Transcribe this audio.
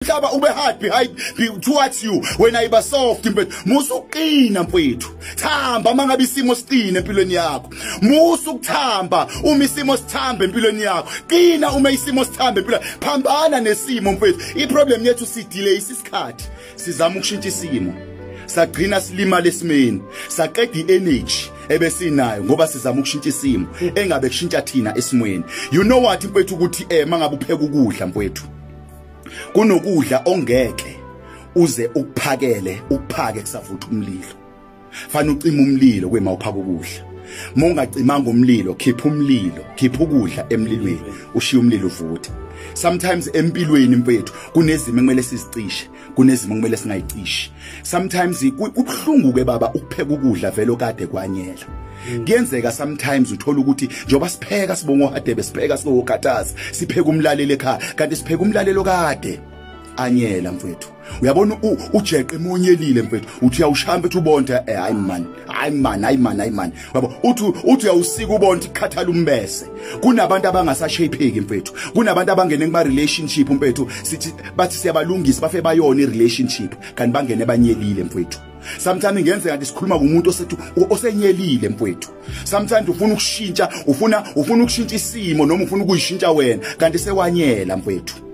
Mhlaba ube hard behind towards you when ayiba soft mfethu musuqina mfethu thamba mangabe isimo siqine empilweni yakho musukuthamba uma isimo sithambe empilweni yakho qina uma isimo sithambe empilweni phambana nesimo mfethu iproblem yethu sidelay isikhathi sizama ukushintsha isimo sagcina silima lesimeni saqeda energy ebesinayo ngoba sizama ukushintsha isimo engabe kushintsha thina esimweni you know what mfethu ukuthi mangabe upheka ukudla mfethu kunokudla ongeke uze ukuphakele ukuphake kusavutha umlilo fana ucima umlilo kwema uphaka ukudla mongacimanga umlilo khipha ukudla emlilweni ushiya umlilo uvuthe sometimes empilweni mfethu kunezimo ekumele sizicishe kunezimo ekumele singayicishe sometimes kubhlungu ke baba ukupheka ukudla vele okade kwanyela kuyenzeka sometimes uthola ukuthi njoba sipheka sibonga ohadebe sipheka sokukataza sipheka umlalelo ekhaya kanti sipheka umlalelo kade anyela mfethu uyabona ujeqe emonyelile mfethu uthi uyawushamba ethi ubonke hayi man yabo uthi uyawusika ubonke ikhathala umbese kunabantu abangasashapeki mfethu kunabantu abangene kuma relationship mfethu sithi bathi siyabalungisa bafe bayona irelationship kanti bangene banyelile mfethu sometimes ngenzeka ngathi sikhuluma kumuntu osethu osenyelile mfethu sometimes ufuna ukushintsha ufuna ukushintsha isimo noma ufuna ukuyishintsha wena kanti sewanyela mfethu